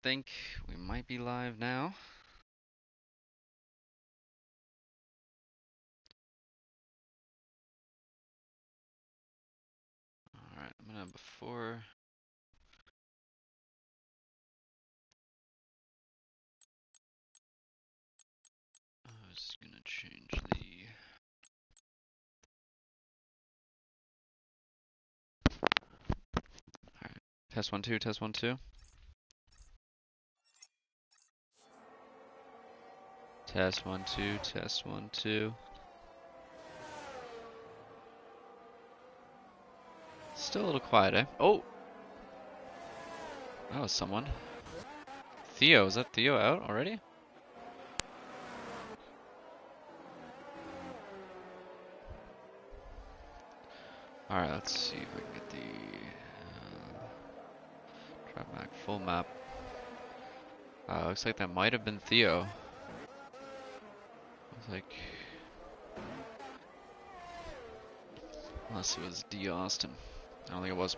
think we might be live now. Alright, I'm gonna before I was gonna change the Alright. Test 1 2, test 1 2. Test 1 2, test 1 2. Still a little quiet, eh? Oh! That was someone. Theo, is that Theo out already? Alright, let's see if I can get the try back full map. Looks like that might have been Theo. Looks like, unless it was D. Austin. I don't think it was.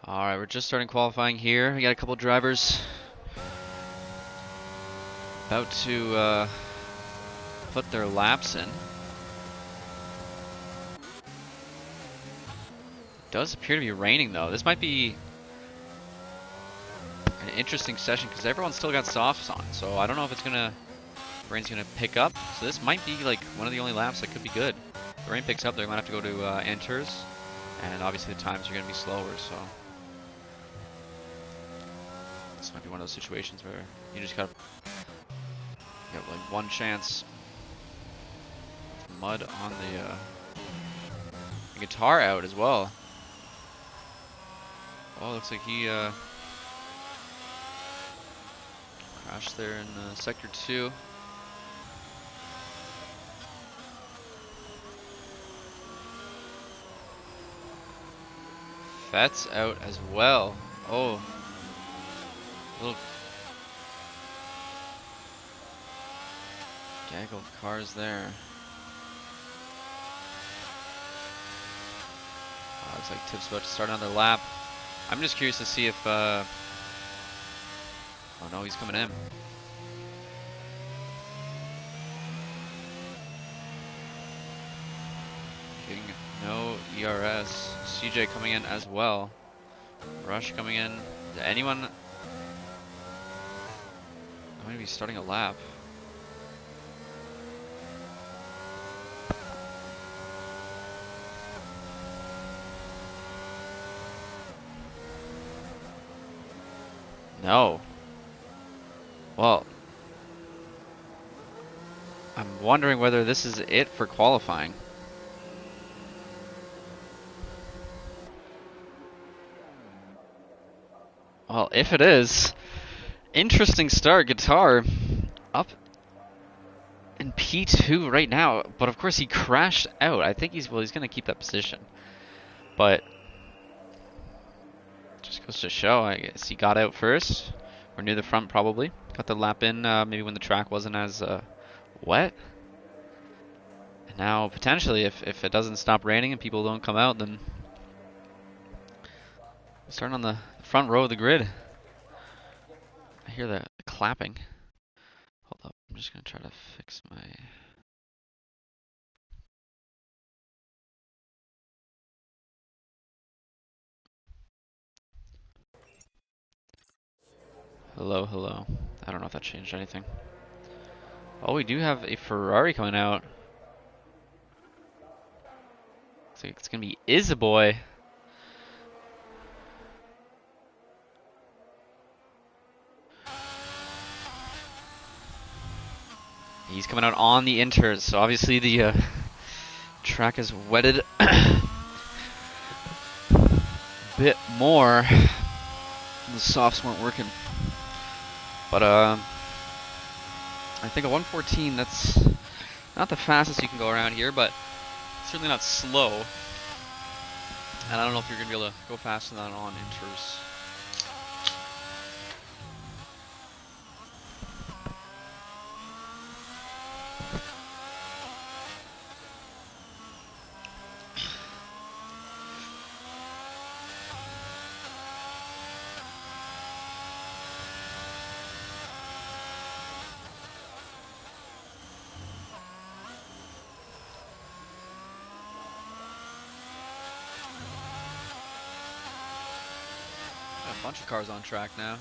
Alright, we're just starting qualifying here. We got a couple drivers about to put their laps in. It does appear to be raining though. This might be an interesting session because everyone's still got softs on, so I don't know if the rain's gonna pick up. So this might be like one of the only laps that could be good. If the rain picks up, they're gonna have to go to enters, and obviously the times are gonna be slower. So this might be one of those situations where you just got like one chance. Mud on the guitar out as well. Oh, looks like he crashed there in sector 2. Fett's out as well. Oh, little gaggle of cars there. Looks like Tip's about to start another lap. I'm just curious to see if oh no, he's coming in. Getting no ERS. CJ coming in as well. Rush coming in. Is anyone going to be starting a lap? No. Well, I'm wondering whether this is it for qualifying. Well, if it is, interesting start. Guitar up in P2 right now, but of course he crashed out. I think he's going to keep that position, but just goes to show. I guess he got out first, or near the front probably. Got the lap in maybe when the track wasn't as wet. And now potentially, if it doesn't stop raining and people don't come out, then starting on the front row of the grid. I hear the clapping. Hold up, I'm just gonna try to fix my... Hello, hello. I don't know if that changed anything. Oh, we do have a Ferrari coming out. Looks like it's gonna be Isaboy. He's coming out on the inters, so obviously the track is wetted a bit more. The softs weren't working. But I think a 114, that's not the fastest you can go around here, but certainly not slow. And I don't know if you're going to be able to go faster than that on inters. A bunch of cars on track now.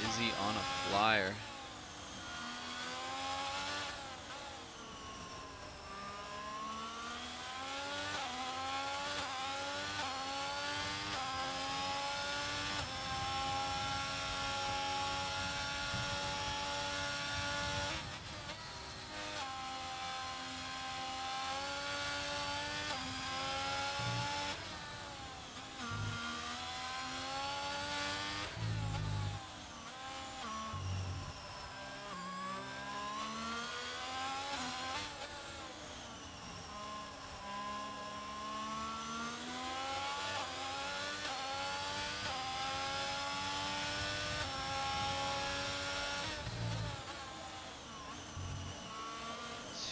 Izzy on a flyer.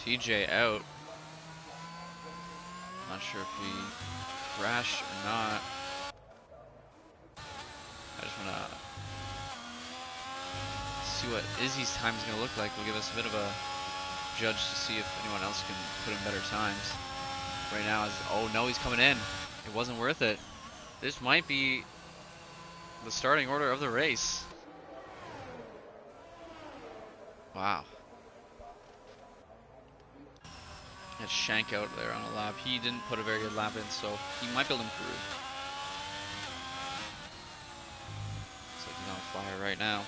CJ out. Not sure if he crashed or not. I just want to see what Izzy's time is going to look like. Will give us a bit of a judge to see if anyone else can put in better times. Right now, oh no, he's coming in. It wasn't worth it. This might be the starting order of the race. Wow. Had Shank out there on a lap. He didn't put a very good lap in, so he might be able to improve. Looks like he's on fire right now.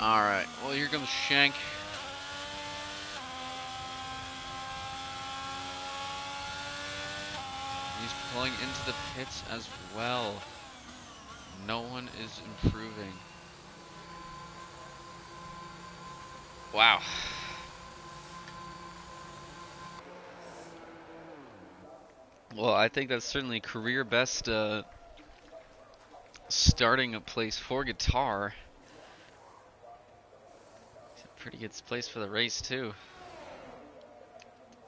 Alright, well here comes Shank. He's pulling into the pits as well. No one is improving. Wow. Well, I think that's certainly career best starting a place for guitar. It's a pretty good place for the race too.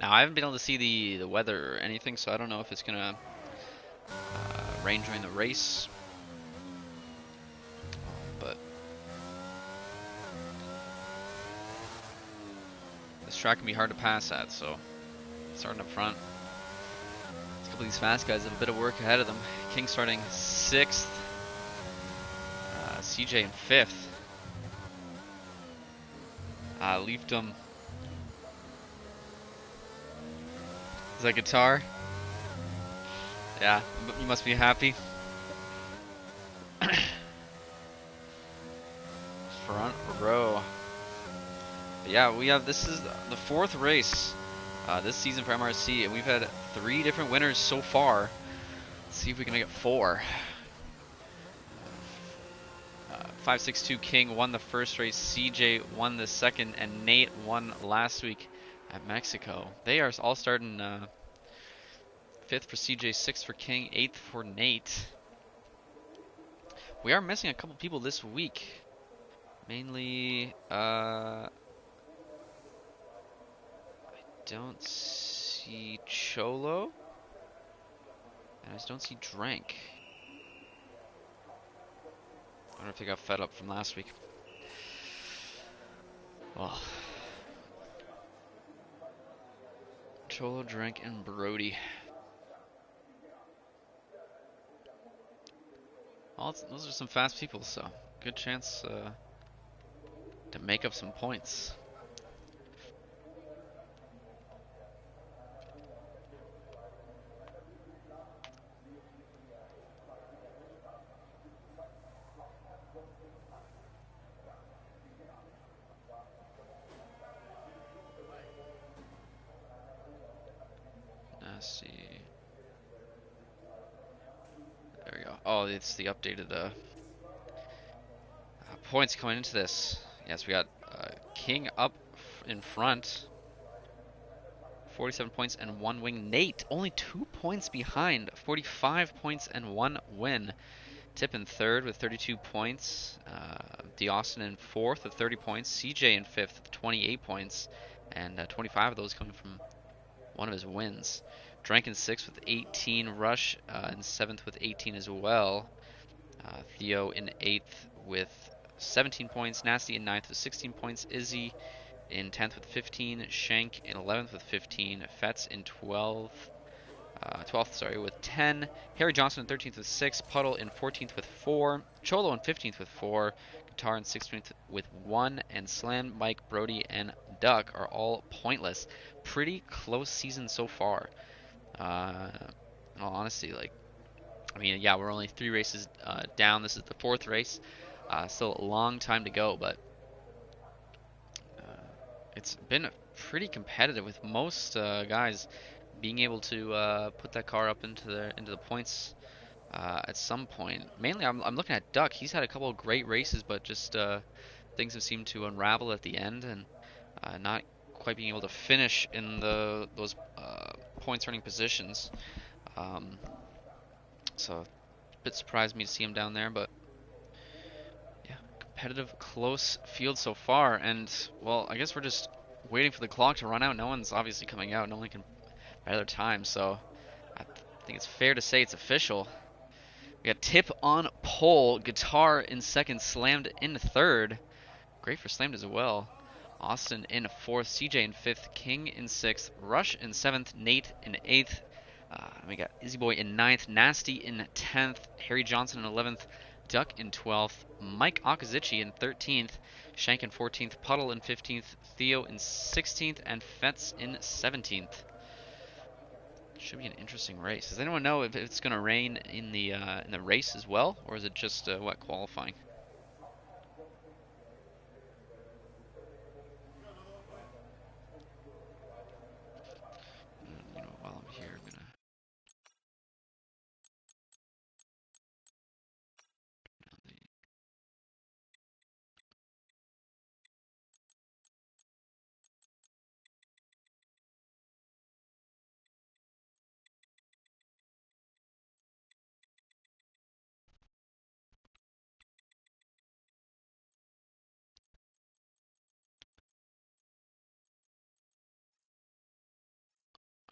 Now I haven't been able to see the weather or anything, so I don't know if it's gonna rain during the race. But this track can be hard to pass at, so starting up front. A couple of these fast guys have a bit of work ahead of them. King starting 6th, CJ in 5th. Leafdom. Is that guitar? Yeah, you must be happy. Front row. But yeah, this is the 4th race this season for MRC, and we've had 3 different winners so far. Let's see if we can make it 4. 562 King won the first race, CJ won the second, and Nate won last week at Mexico. They are all starting 5th for CJ, 6th for King, 8th for Nate. We are missing a couple people this week. Mainly, I don't see Cholo, and I just don't see Drank. I wonder if they got fed up from last week. Well, Cholo, Drank, and Brody. Well, those are some fast people, so good chance to make up some points. Let's see. There we go. Oh, it's the updated points coming into this. Yes, we got King up in front, 47 points and 1 win. Nate only 2 points behind, 45 points and 1 win. Tip in third with 32 points. DeAustin in fourth with 30 points. CJ in fifth with 28 points, and 25 of those coming from one of his wins. Drank in sixth with 18. Rush in seventh with 18 as well. Theo in eighth with 17 points. Nasty in ninth with 16 points. Izzy in 10th with 15. Shank in 11th with 15. Fetz in 12th, with 10. Harry Johnson in 13th with 6. Puddle in 14th with 4. Cholo in 15th with 4. Guitar in 16th with 1. And Slam, Mike, Brody, and Duck are all pointless. Pretty close season so far. In all honesty, I mean, yeah, we're only 3 races down. This is the 4th race. Still a long time to go, but it's been pretty competitive with most guys being able to put that car up into the points at some point. Mainly, I'm looking at Duck. He's had a couple of great races, but just things have seemed to unravel at the end, and not quite being able to finish in those points earning positions. Um, so a bit surprised me to see him down there, but yeah, competitive, close field so far. And well, I guess we're just waiting for the clock to run out. No one's obviously coming out. No one can by their time, so I think it's fair to say it's official. We got Tip on pole, Guitar in second, Slammed in third. Great for Slammed as well. Austin in fourth, CJ in fifth, King in sixth, Rush in seventh, Nate in eighth. We got Izzy Boy in ninth, Nasty in 10th, Harry Johnson in 11th, Duck in 12th, Mike Akazici in 13th, Shank in 14th, Puddle in 15th, Theo in 16th, and Fetz in 17th. Should be an interesting race. Does anyone know if it's going to rain in the race as well, or is it just what, qualifying? You know, while I'm here, I'm gonna.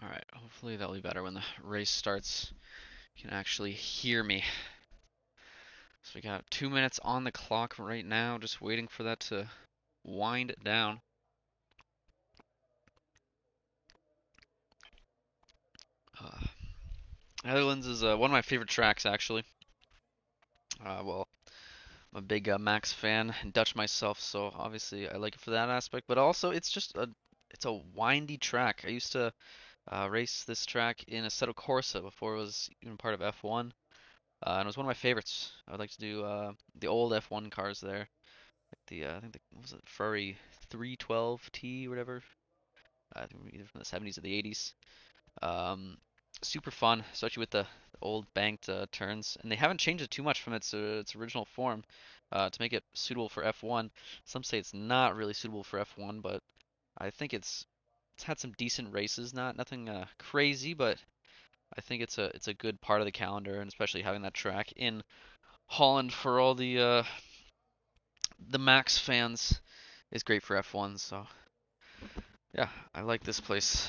All right. Hopefully that'll be better when the race starts. You can actually hear me. So we got 2 minutes on the clock right now, just waiting for that to wind down. Uh, Netherlands is one of my favorite tracks, actually. Well, I'm a big Max fan, and Dutch myself, so obviously I like it for that aspect. But also, it's a windy track. I used to race this track in Assetto Corsa before it was even part of F1, and it was one of my favorites. I would like to do the old F1 cars there, like I think what was it, Ferrari 312T or whatever. I think either from the 70s or the 80s. Um, Super fun, especially with the old banked turns, and they haven't changed it too much from its original form to make it suitable for F1. Some say it's not really suitable for F1, but I think it's had some decent races, nothing crazy, but I think it's a good part of the calendar, and especially having that track in Holland for all the Max fans is great for F1. So yeah, I like this place.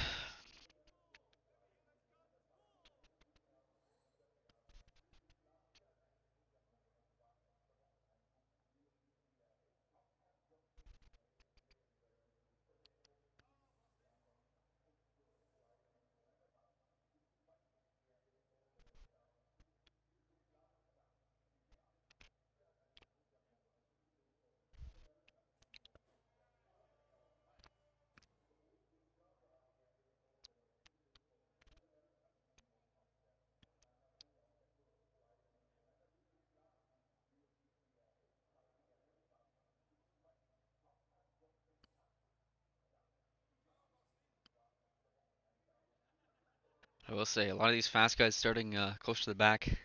I will say, a lot of these fast guys starting close to the back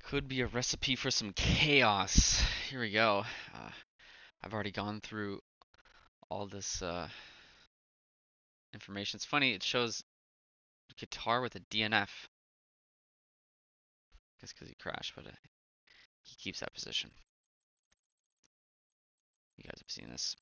could be a recipe for some chaos. Here we go. I've already gone through all this information. It's funny, it shows guitar with a DNF. I guess because he crashed, but he keeps that position. You guys have seen this.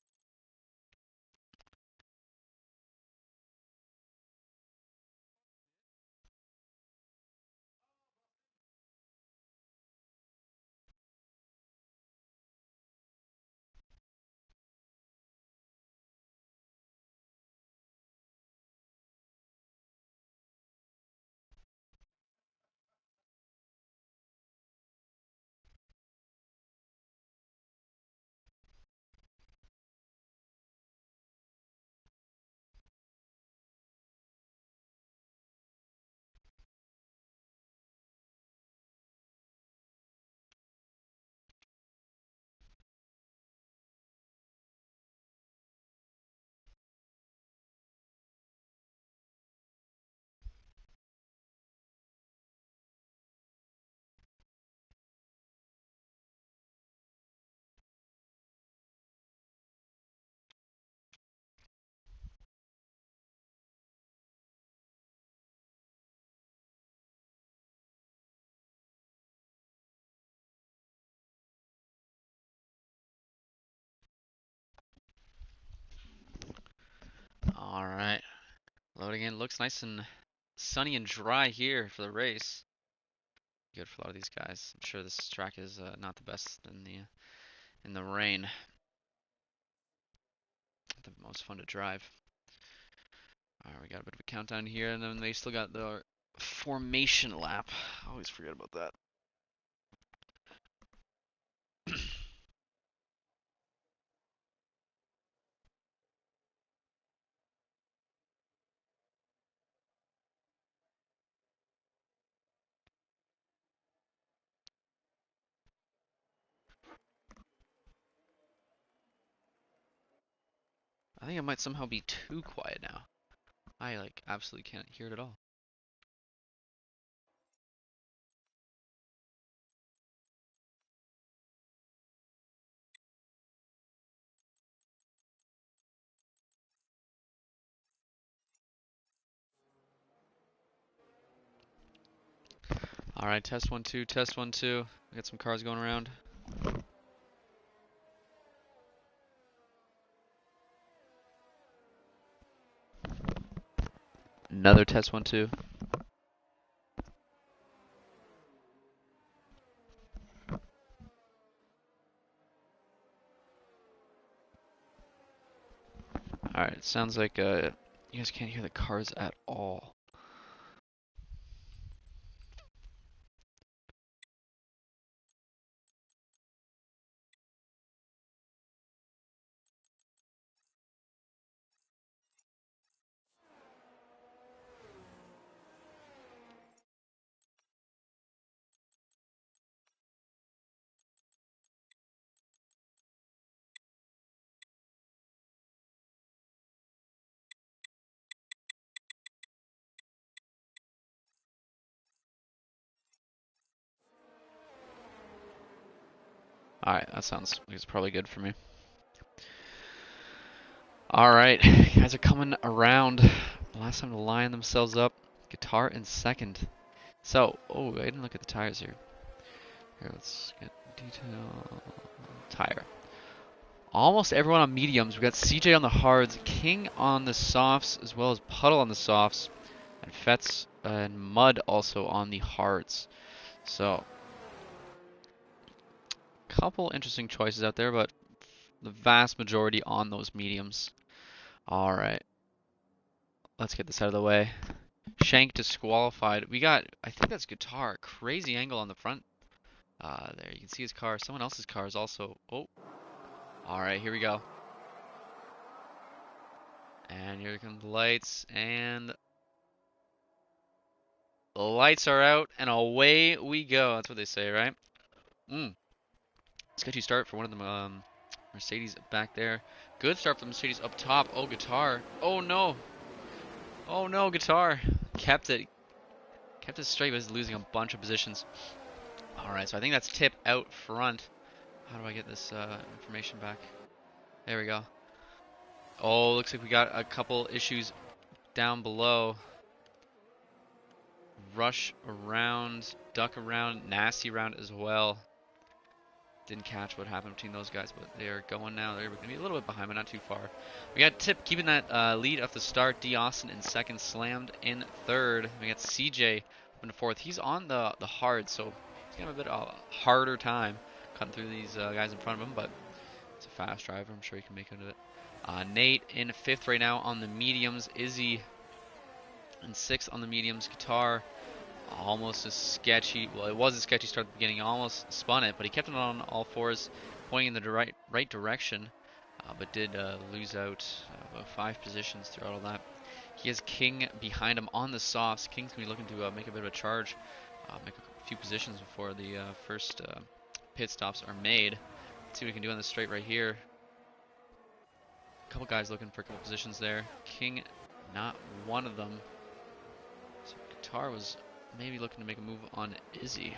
All right, loading in. Looks nice and sunny and dry here for the race. Good for a lot of these guys. I'm sure this track is not the best in the rain. Not the most fun to drive. All right, we got a bit of a countdown here, and then they still got the formation lap. I always forget about that. I think it might somehow be too quiet now. I like absolutely can't hear it at all. All right, test 1 2, test 1 2. We got some cars going around. Another test 1 2. All right, it sounds like you guys can't hear the cars at all. All right, that sounds like it's probably good for me. All right, guys are coming around. Last time to line themselves up. Guitar in second. So, oh, I didn't look at the tires here. Here, let's get detail. Tire. Almost everyone on mediums. We got CJ on the hards, King on the softs, as well as Puddle on the softs, and Fets and Mud also on the hards. So, couple interesting choices out there, but the vast majority on those mediums. All right, let's get this out of the way. Shank disqualified. We got, I think that's Guitar. Crazy angle on the front. There, you can see his car. Someone else's car is also. Oh, all right, here we go. And here come the lights, and the lights are out, and away we go. That's what they say, right? Sketchy start for one of them. Mercedes back there. Good start for the Mercedes up top. Oh, Guitar. Oh no. Oh no, Guitar. kept it straight, but was losing a bunch of positions. Alright, so I think that's Tip out front. How do I get this information back? There we go. Oh, looks like we got a couple issues down below. Rush around, duck around, nasty round as well. Didn't catch what happened between those guys, but they're going now. They're going to be a little bit behind, but not too far. We got Tip keeping that lead at the start. D. Austin in second, Slammed in third. We got CJ up in fourth. He's on the hard, so he's going to have a bit of a harder time cutting through these guys in front of him, but it's a fast driver. I'm sure he can make it into it. Nate in fifth right now on the mediums. Izzy in sixth on the mediums. Guitar almost a sketchy, well, it was a sketchy start at the beginning. Almost spun it, but he kept it on all fours, pointing in the right direction, but did lose out about 5 positions throughout all that. He has King behind him on the softs. King's going to be looking to make a bit of a charge, make a few positions before the first pit stops are made. Let's see what we can do on the straight right here. A couple guys looking for a couple positions there. King, not one of them. So Guitar was maybe looking to make a move on Izzy.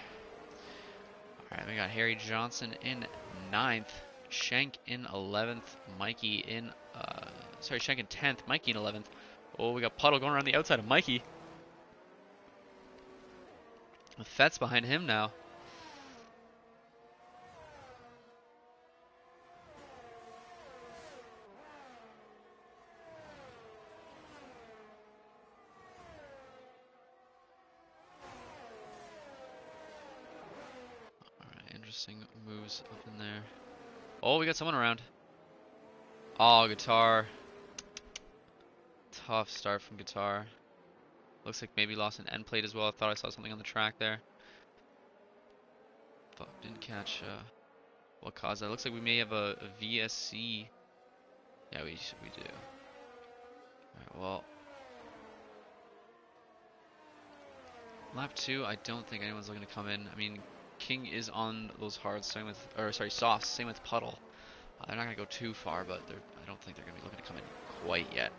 Alright, we got Harry Johnson in 9th, Shank in 11th, Mikey in, Shank in 10th, Mikey in 11th. Oh, we got Puddle going around the outside of Mikey. With Fetz behind him now. Interesting moves up in there. Oh, we got someone around. Oh, Guitar. Tough start from Guitar. Looks like maybe lost an end plate as well. I thought I saw something on the track there. But didn't catch what caused that. Looks like we may have a VSC. Yeah, we do. Alright, well. Lap 2, I don't think anyone's looking to come in. I mean, King is on those hards, same with, softs, same with Puddle. They're not going to go too far, but I don't think they're going to be looking to come in quite yet.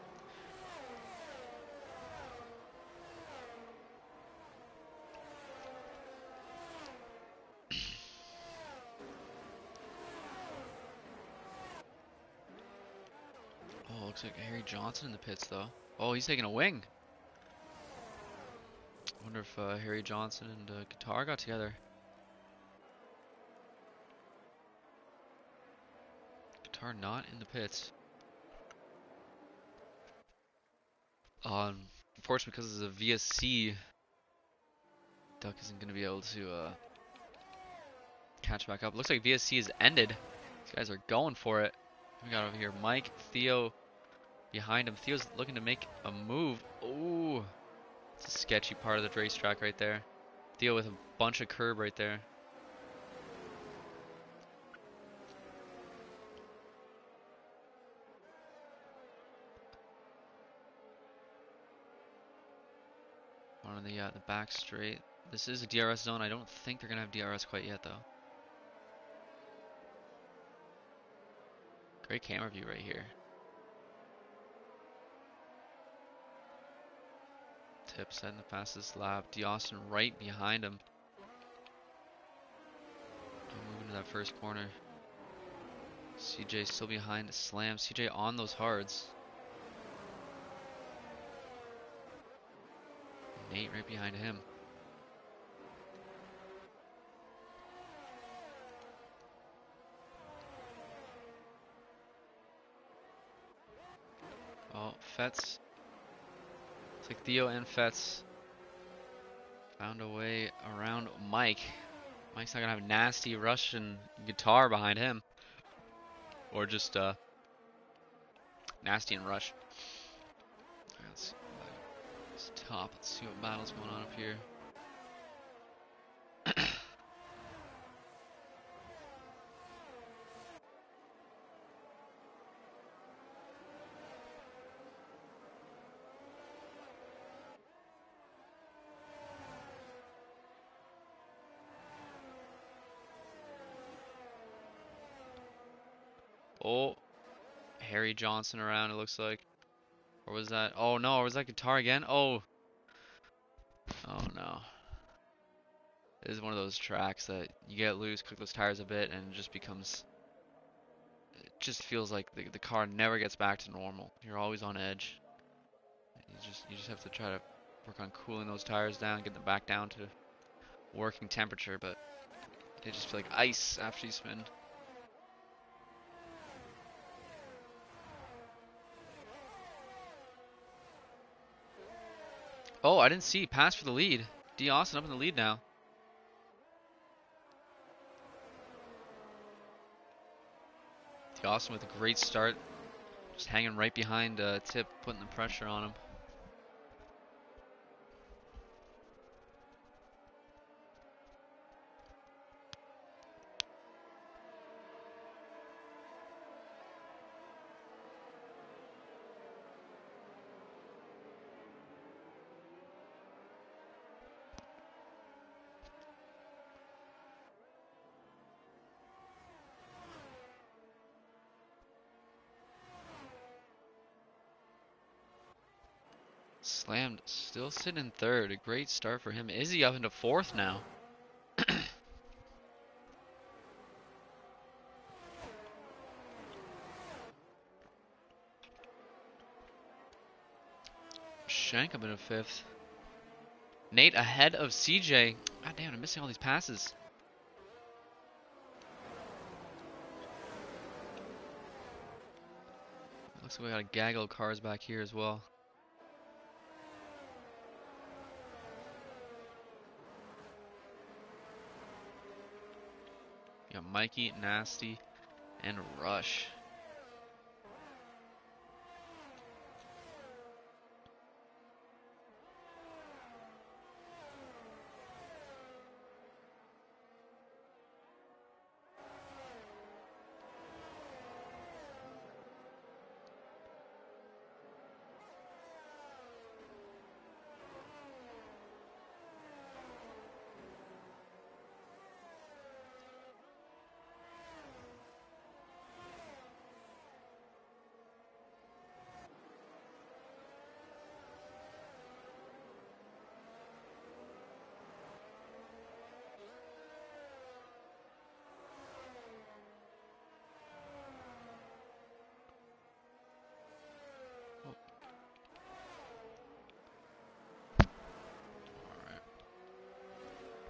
Oh, looks like Harry Johnson in the pits, though. Oh, he's taking a wing. I wonder if Harry Johnson and Guitar got together. Guitar not in the pits. Unfortunately, because it's a VSC, Duck isn't going to be able to catch back up. Looks like VSC is ended. These guys are going for it. We got over here Mike, Theo behind him. Theo's looking to make a move. Ooh, it's a sketchy part of the racetrack right there. Theo with a bunch of curb right there. On the back straight. This is a DRS zone. I don't think they're gonna have DRS quite yet though. Great camera view right here. Tip setting the fastest lap. D. Austin right behind him. Moving to that first corner. CJ still behind. Slam. CJ on those hards. Nate right behind him. Oh, Fetz. It's like Theo and Fetz found a way around Mike. Mike's not gonna have nasty Russian Guitar behind him. Or just nasty and Rush. Alright, let's see this top. Let's see what battle's going on up here. Oh, Harry Johnson around, it looks like. Or was that? Oh no, or was that Guitar again? Oh, Oh no. This is one of those tracks that you get loose, cook those tires a bit, and it just becomes. It just feels like the car never gets back to normal. You're always on edge. You just have to try to work on cooling those tires down, get them back down to working temperature, but they just feel like ice after you spin. Oh, I didn't see. Pass for the lead. D. Austin up in the lead now. D. Austin with a great start. Just hanging right behind Tip, putting the pressure on him. Slammed, still sitting in third. A great start for him. Izzy up into fourth now. Shank up into fifth. Nate ahead of CJ. God damn, I'm missing all these passes. Looks like we got a gaggle of cars back here as well. We got Mikey, Nasty, and Rush.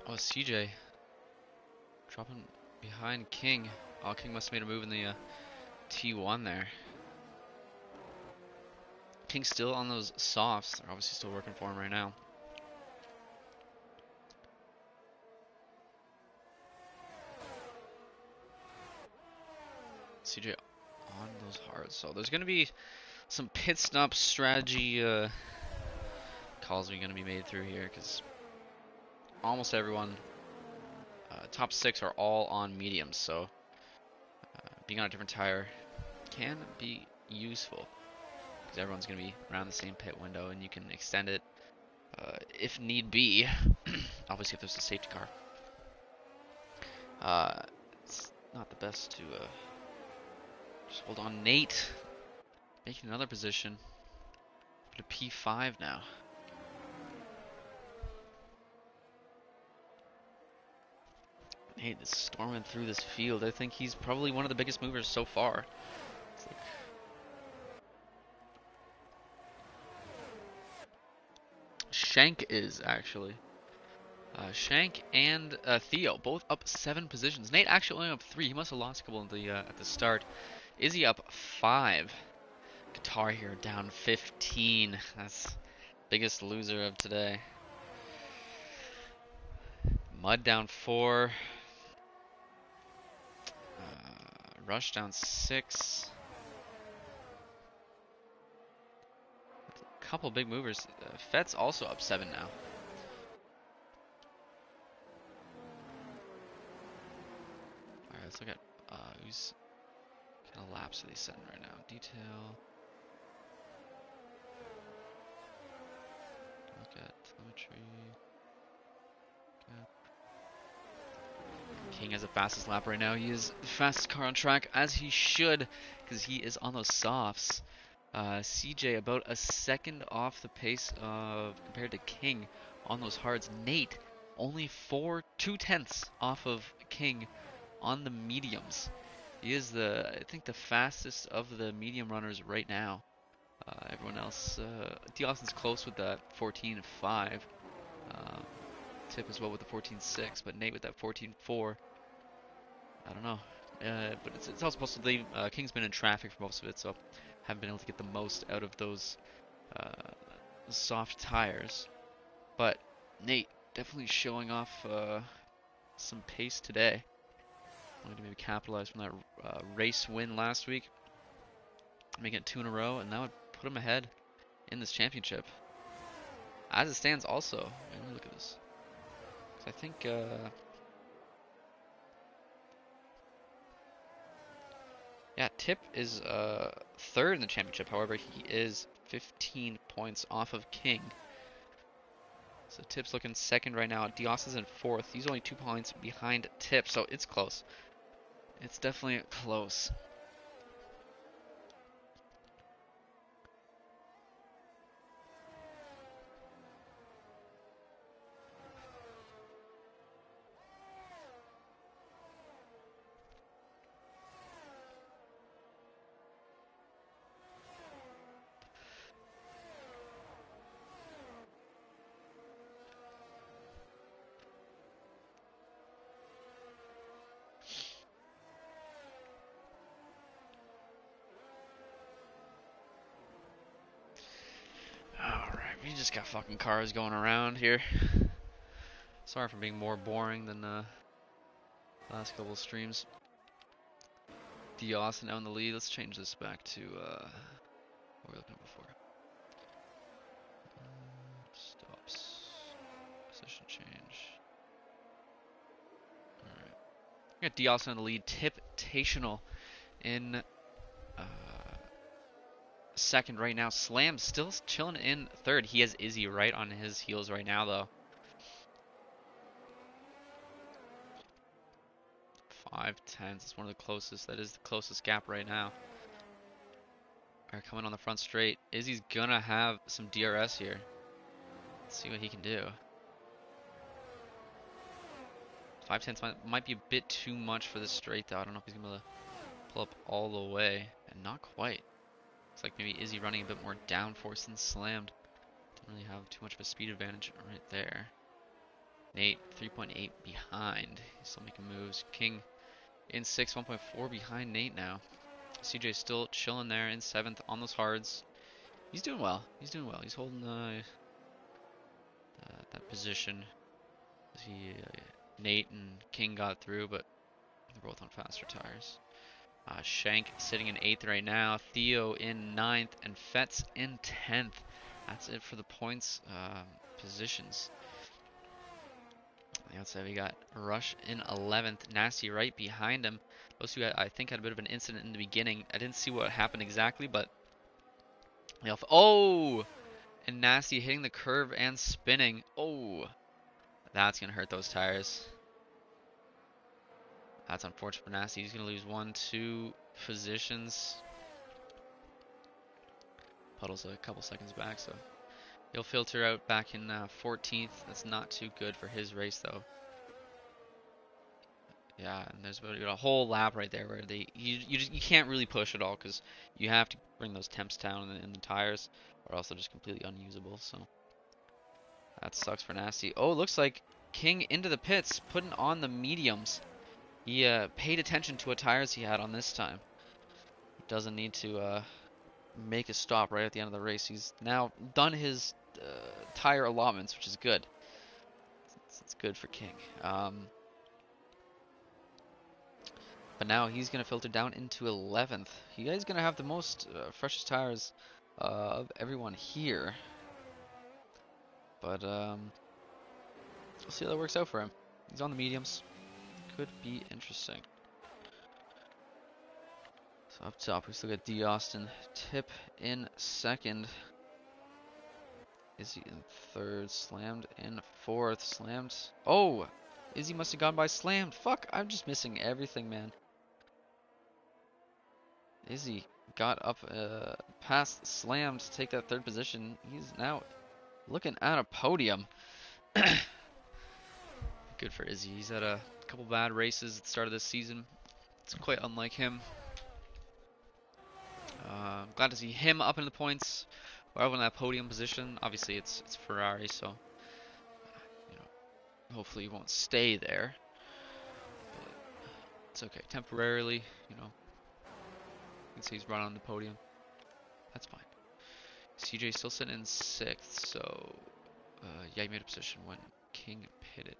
Oh, CJ dropping behind King. Oh, King must have made a move in the T1 there. King's still on those softs. They're obviously still working for him right now. CJ on those hards. So there's going to be some pit stop strategy calls are going to be made through here because almost everyone, top 6 are all on mediums. So being on a different tire can be useful because everyone's going to be around the same pit window and you can extend it if need be. Obviously if there's a safety car. It's not the best to just hold on. Nate making another position. To P5 now. Nate is storming through this field. I think he's probably one of the biggest movers so far. Like... Shank is actually. Shank and Theo both up 7 positions. Nate actually only up 3. He must have lost a couple at the start. Izzy up 5. Guitar here down 15. That's biggest loser of today. Mud down 4. Rush down 6. A couple big movers. Fett's also up 7 now. Alright, let's look at who's kind of laps are they setting right now. Detail. Look at telemetry. Okay. King has the fastest lap right now. He is the fastest car on track, as he should, because he is on those softs. CJ about a second off the pace of compared to King on those hards. Nate only 2/10 off of King on the mediums. He is I think the fastest of the medium runners right now. Everyone else, Dawson's close with that 14.5. Tip as well with the 14.6, but Nate with that 14.4. I don't know. But it's also possible King's been in traffic for most of it, so haven't been able to get the most out of those soft tires. But Nate definitely showing off some pace today. Wanted to maybe capitalize from that race win last week, making it 2 in a row, and that would put him ahead in this championship. As it stands, also, let me look at this. I think yeah, Tip is third in the championship. However, he is 15 points off of King. So Tip's looking second right now. Dios is in fourth. He's only 2 points behind Tip, so it's close. It's definitely close. Alright, we just got fucking cars going around here. Sorry for being more boring than last couple of streams. Dios now in the lead. Let's change this back to what were we looking at before? Stops. Position change. Alright. We got Dios in the lead. Tiptational in second right now. Slam still chilling in third. He has Izzy right on his heels right now, though. 5/10. It's one of the closest. That is the closest gap right now. Alright, coming on the front straight. Izzy's gonna have some DRS here. Let's see what he can do. 5/10 might be a bit too much for this straight, though. I don't know if he's gonna be able to pull up all the way. And not quite. Looks like maybe Izzy running a bit more downforce than Slammed. Don't really have too much of a speed advantage right there. Nate, 3.8 behind. He's still making moves. King in 6, 1.4 behind Nate now. CJ still chilling there in 7th on those hards. He's doing well. He's doing well. He's holding that position. Nate and King got through, but they're both on faster tires. Shank sitting in 8th right now. Theo in 9th, and Fetz in 10th. That's it for the points positions. On the outside, we got Rush in 11th. Nasty right behind him. Those two, I think, had a bit of an incident in the beginning. I didn't see what happened exactly, but... Oh! And Nasty hitting the curve and spinning. Oh! That's going to hurt those tires. That's unfortunate for Nasty. He's going to lose 1, 2 positions. Puddle's a couple seconds back, so he'll filter out back in 14th. That's not too good for his race, though. Yeah, and there's about a whole lap right there where you can't really push at all because you have to bring those temps down in the tires, or else they're just completely unusable. So that sucks for Nasty. Oh, it looks like King into the pits, putting on the mediums. He paid attention to what tires he had on this time. He doesn't need to make a stop right at the end of the race. He's now done his tire allotments, which is good. It's good for King. But now he's going to filter down into 11th. He's going to have the most freshest tires of everyone here. But we'll see how that works out for him. He's on the mediums. Could be interesting. So up top, we still got D. Austin. Tip in 2nd. Izzy in 3rd. Slammed in 4th. Slammed. Oh! Izzy must have gone by Slammed. Fuck, I'm just missing everything, man. Izzy got up past Slam to take that third position. He's now looking at a podium. Good for Izzy. He's had a couple bad races at the start of this season. It's quite unlike him. Glad to see him up in the points. We're up in that podium position. Obviously, it's Ferrari, so you know, hopefully he won't stay there. But it's okay. Temporarily, you know, you can see he's right on the podium. That's fine. CJ still sitting in 6th, so yeah, he made a position when King pitted.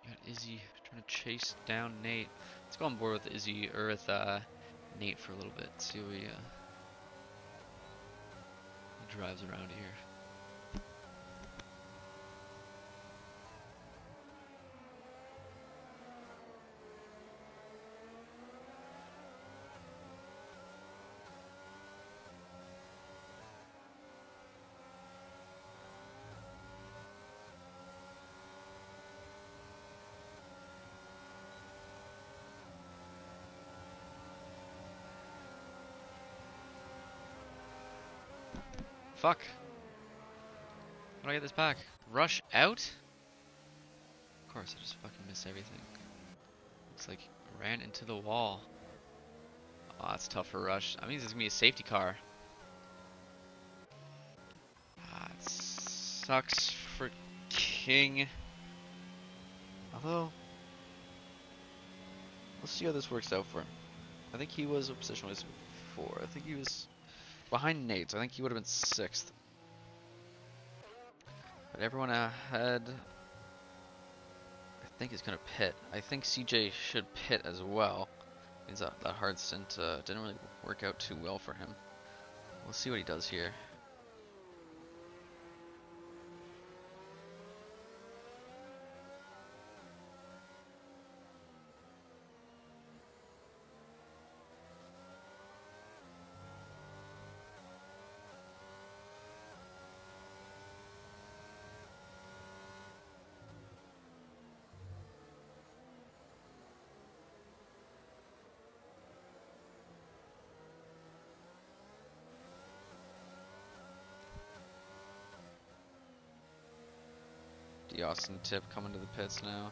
Got Izzy trying to chase down Nate. Let's go on board with Izzy or with Nate for a little bit. See what he drives around here. Fuck. How do I get this back? Rush out? Of course, I just fucking miss everything. Looks like I ran into the wall. Oh, that's tough for Rush. That means it's gonna be a safety car. Ah, it sucks for King. Although, let's see how this works out for him. I think he was, what position was he before? I think he was behind Nate, so I think he would have been 6th. But everyone ahead, I think is going to pit. I think CJ should pit as well. Means that hard stint didn't really work out too well for him. We'll see what he does here. The Austin Tip coming to the pits now.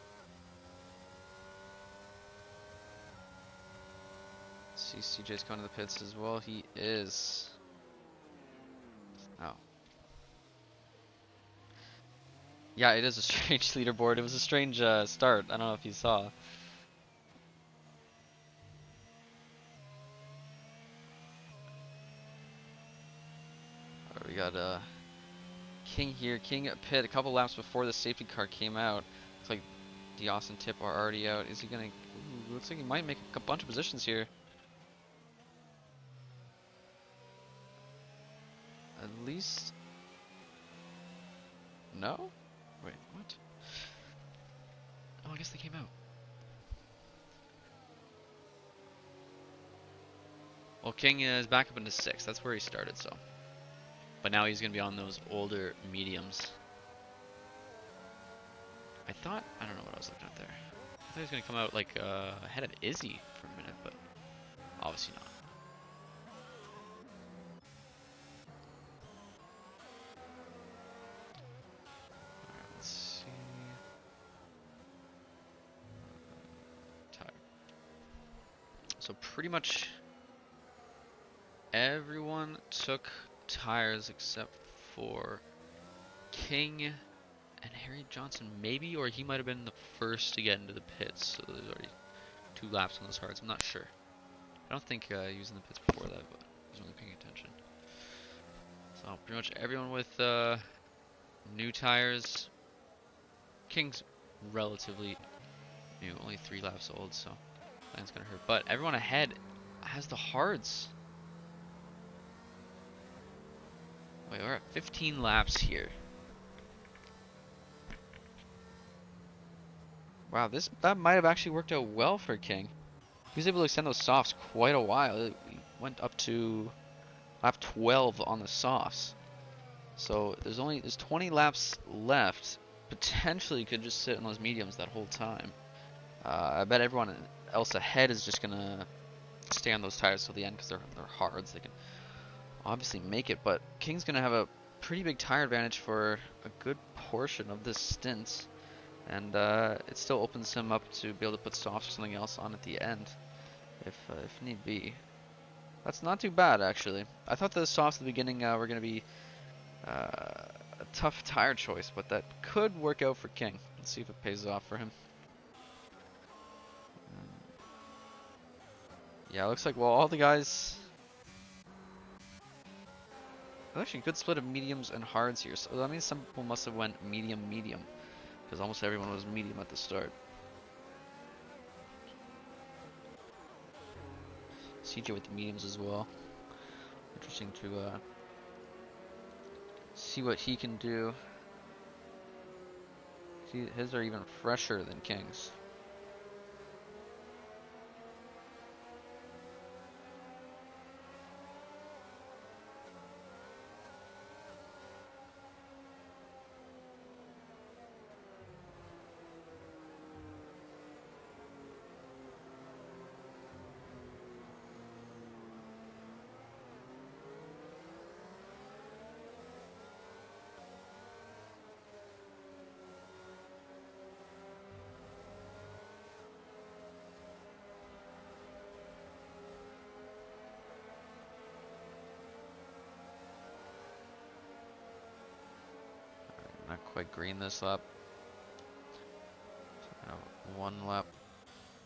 See CJ's coming to the pits as well. He is. Oh. Yeah, it is a strange leaderboard. It was a strange start. I don't know if you saw. Alright, we got King here. King pit a couple laps before the safety car came out. Looks like the Austin Tip are already out. Is he gonna? Ooh, looks like he might make a bunch of positions here. At least. No? Wait, what? Oh, I guess they came out. Well, King is back up into 6th. That's where he started, so. But now he's going to be on those older mediums. I don't know what I was looking at there. I thought he was going to come out like ahead of Izzy for a minute, but obviously not. Alright, let's see. Tire. So pretty much everyone took tires except for King and Harry Johnson, maybe, or he might have been the first to get into the pits. So there's already 2 laps on those hards. I'm not sure. I don't think he was in the pits before that, but I was only paying attention. So pretty much everyone with new tires. King's relatively new, only 3 laps old, so that's gonna hurt. But everyone ahead has the hards. Wait, we're at 15 laps here. Wow, that might have actually worked out well for King. He was able to extend those softs quite a while. He went up to lap 12 on the softs. So there's 20 laps left. Potentially could just sit on those mediums that whole time. I bet everyone else ahead is just gonna stay on those tires till the end because they're hard. So they can obviously make it, but King's gonna have a pretty big tire advantage for a good portion of this stint, and it still opens him up to be able to put softs or something else on at the end, if need be. That's not too bad actually. I thought the softs at the beginning were gonna be a tough tire choice, but that could work out for King. Let's see if it pays off for him. Yeah, it looks like, well, all the guys... Actually, good split of mediums and hards here. So that means some people must have went medium, because almost everyone was medium at the start. CJ with the mediums as well. Interesting to see what he can do. See, his are even fresher than King's. Not quite green this lap. So one lap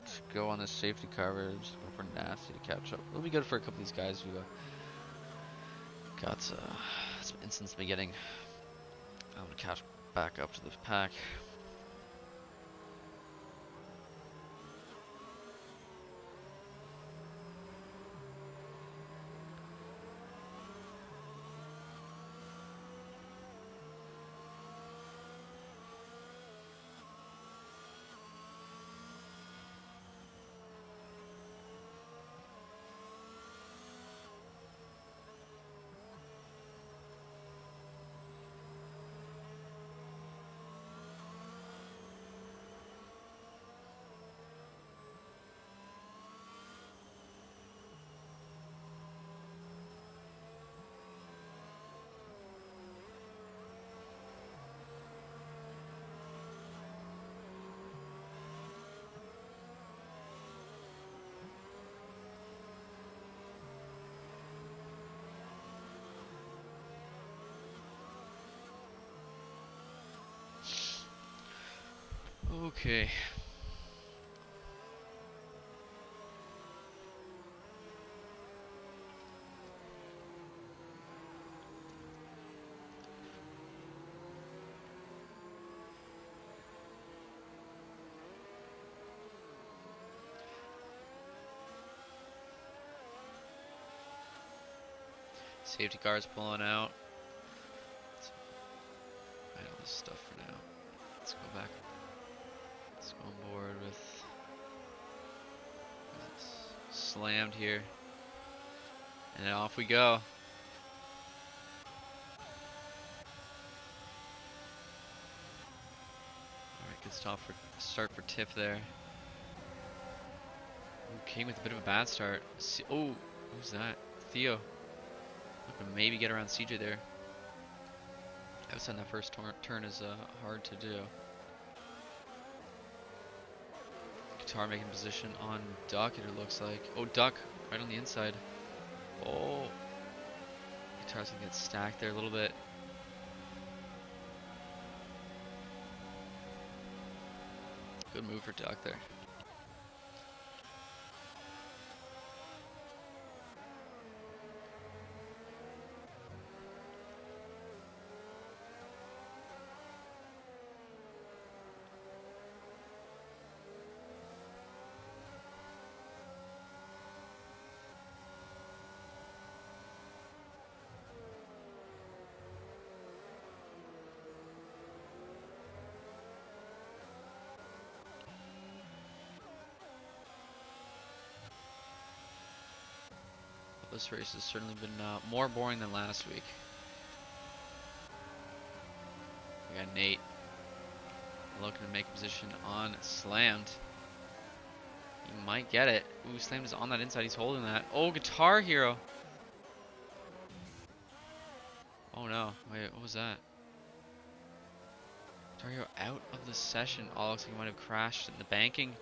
to go on this safety car. We're just going for Nasty to catch up. It'll be good for a couple of these guys who got some instance me getting to catch back up to the pack. Okay. Safety cars pulling out. Let's idle this stuff for now. Let's go back. Let's go on board with slammed here. And then off we go. Alright, good start for Tiff there. Ooh, King with a bit of a bad start. Oh, who's that? Theo. Looking to maybe get around CJ there. Outside that first turn is hard to do. Guitar making position on Duck, it looks like. Oh, Duck, right on the inside. Oh. Guitar's gonna get stacked there a little bit. Good move for Duck there. this race has certainly been more boring than last week. We got Nate looking to make a position on Slammed. He might get it. Ooh, Slammed is on that inside. He's holding that. Oh, Guitar Hero. Oh no. Wait, what was that? Guitar Hero out of the session. Oh, looks like he might have crashed in the banking.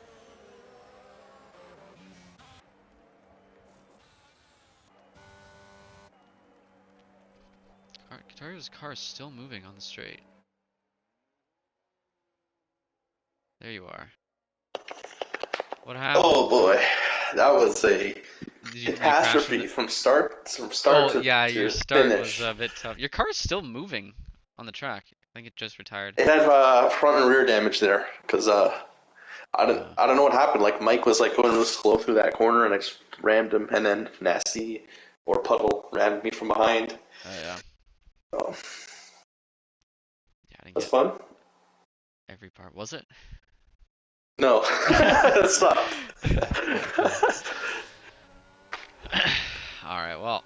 Guitar Hero's car is still moving on the straight. There you are. What happened? Oh boy, that was a catastrophe from start to yeah, your start finish. Was a bit tough. Your car is still moving on the track. I think it just retired. It had front and rear damage there because I don't know what happened. Like Mike was like going really slow through that corner, and I just rammed him, and then Nasty or Puddle rammed me from behind. Oh yeah. So, yeah, I didn't that's fun. Every part, was it? No, that's not. All right, well,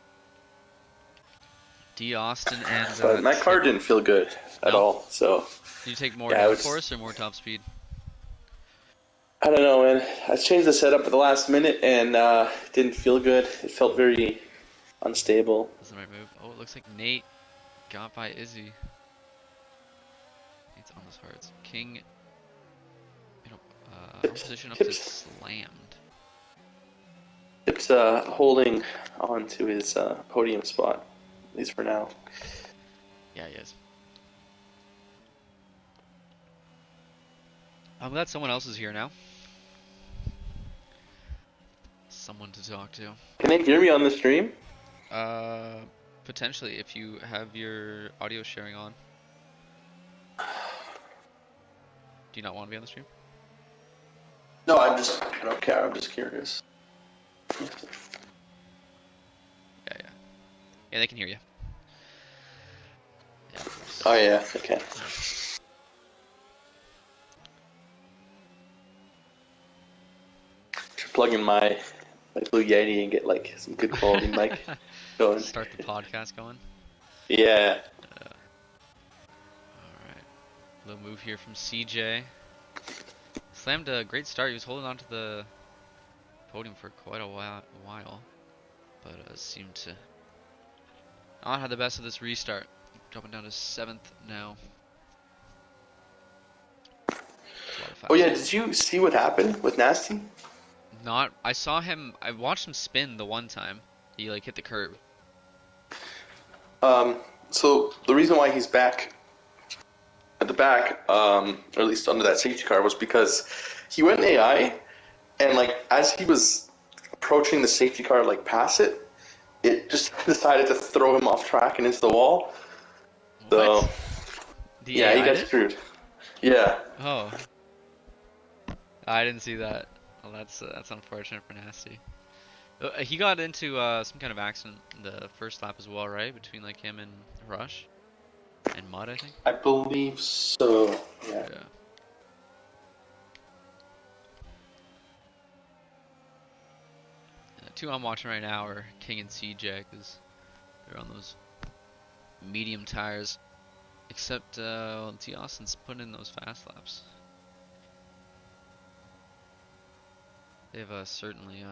D. Austin and but my car didn't feel good at all. So did you take more downforce or more top speed? I don't know, man. I changed the setup at the last minute and it didn't feel good. It felt very unstable. That's the right move. Oh, it looks like Nate got by Izzy. Nate's on those hearts. King position up to Slammed. Tip's holding on to his podium spot, at least for now. Yeah, he is. I'm glad someone else is here now. Someone to talk to. Can they hear me on the stream? Potentially, if you have your audio sharing on. Do you not want to be on the stream? No, I don't care. I'm just curious. Yeah, they can hear you. Yeah, of course. Oh yeah, okay. Should plug in my Blue Yeti and get like some good quality mic going. Start the podcast going. Yeah. Alright. Little move here from CJ. Slammed a great start. He was holding on to the podium for quite a while. But seemed to not have the best of this restart. Dropping down to 7th now. Oh yeah, did you see what happened with Nasty? I saw him, I watched him spin the one time. He like hit the curb. So the reason why he's back at the back, or at least under that safety car, was because he went AI, and like as he was approaching the safety car, like past it, it just decided to throw him off track and into the wall. So yeah, he got screwed. Yeah. Oh, I didn't see that. Well, that's unfortunate for Nasty. He got into some kind of accident in the first lap as well, right? Between like him and Rush and Mud, I think. I believe so. Yeah. Two I'm watching right now are King and CJ because they're on those medium tires. Except T. Austin's putting in those fast laps. They've certainly